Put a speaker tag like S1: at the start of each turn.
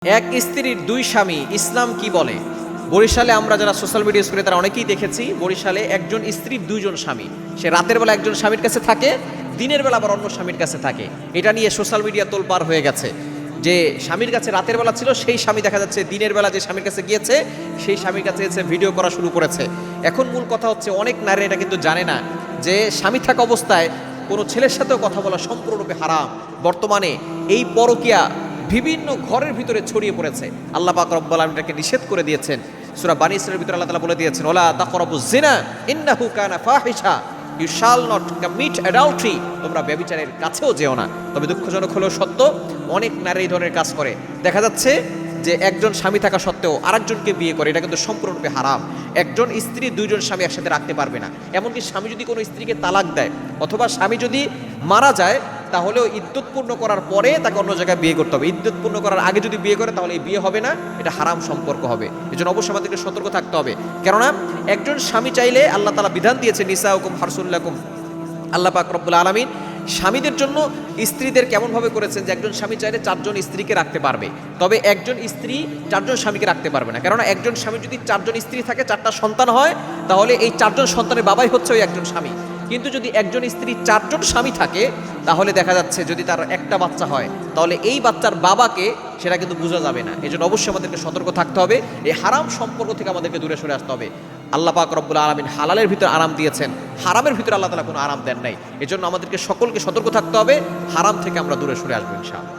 S1: এক স্ত্রীর দুই স্বামী ইসলাম কি বলে? বরিশালে আমরা যারা সোশ্যাল মিডিয়া ইউজ করি তারা অনেকেই দেখেছি, বরিশালে একজন স্ত্রীর দুইজন স্বামী। সে রাতের বেলা একজন স্বামীর কাছে থাকে, দিনের বেলা আবার অন্য স্বামীর কাছে থাকে। এটা নিয়ে সোশ্যাল মিডিয়া তোলপাড় হয়ে গেছে যে স্বামীর কাছে রাতের বেলা ছিল, সেই স্বামী দেখা যাচ্ছে দিনের বেলা যে স্বামীর কাছে গিয়েছে সেই স্বামীর কাছে এসে ভিডিও করা শুরু করেছে। এখন মূল কথা হচ্ছে, অনেক নারী এটা কিন্তু জানে না যে স্বামী থাকা অবস্থায় কোনো ছেলের সাথেও কথা বলা সম্পূর্ণরূপে হারাম। বর্তমানে এই পরকীয়া বিভিন্ন ঘরের ভিতরে ছড়িয়ে পড়েছে। আল্লাহ পাক রব্বুল আলামিন এটাকে নিষেধ করে দিয়েছেন। সূরা বানী ইসরাঈলের ভিতরে আল্লাহ তাআলা বলে দিয়েছেন, ওয়ালা তাকরাবুজ জিনা ইন্নাহু কানা ফাহিশা, ইউ শাল নট কমিট অ্যাডাল্ট্রি, তোমরা ব্যভিচারের কাছেও যেও না। তবে দুঃখজনক হলেও সত্য, অনেক নারী এই ধরনের কাজ করে। দেখা যাচ্ছে যে একজন স্বামী থাকা সত্ত্বেও আরেকজনকে বিয়ে করে, এটা কিন্তু সম্পূর্ণরূপে হারাম। একজন স্ত্রী দুইজন স্বামী একসাথে রাখতে পারবে না। এমনকি স্বামী যদি কোনো স্ত্রীকে তালাক দেয় অথবা স্বামী যদি মারা যায়, তাহলেও ইদ্যত পূর্ণ করার পরে তাকে অন্য জায়গায় বিয়ে করতে হবে। ইদ্যত পূর্ণ করার আগে যদি বিয়ে করে তাহলে এই বিয়ে হবে না, এটা হারাম সম্পর্ক হবে। এজন্য অবশ্যই আমাদেরকে সতর্ক থাকতে হবে। কেননা একজন স্বামী চাইলে আল্লাহ তাআলা বিধান দিয়েছে, নিসাউকুম হারসুল লাকুম। আল্লাহ পাক রব্বুল আলামিন স্বামীদের জন্য স্ত্রীদের কেমনভাবে করেছেন যে একজন স্বামী চাইলে চারজন স্ত্রীকে রাখতে পারবে, তবে একজন স্ত্রী চারজন স্বামীকে রাখতে পারবে না। কেননা একজন স্বামী যদি চারজন স্ত্রী থাকে, চারটা সন্তান হয়, তাহলে এই চারজন সন্তানের বাবাই হচ্ছে ওই একজন স্বামী। কিন্তু যদি একজন স্ত্রী চারজন স্বামী থাকে, তাহলে দেখা যাচ্ছে যদি তার একটা বাচ্চা হয়, তাহলে এই বাচ্চার বাবাকে সেটা কিন্তু বোঝা যাবে না। এই জন্য অবশ্যই আমাদেরকে সতর্ক থাকতে হবে। এই হারাম সম্পর্ক থেকে আমাদেরকে দূরে সরে আসতে হবে। আল্লাহ পাক রব্বুল আলামিন হালালের ভিতরে আরাম দিয়েছেন, হারামের ভিতরে আল্লাহ তাআলা কোনো আরাম দেন নাই। এজন্য আমাদেরকে সকলকে সতর্ক থাকতে হবে, হারাম থেকে আমরা দূরে সরে আসবো ইনশাআল্লাহ।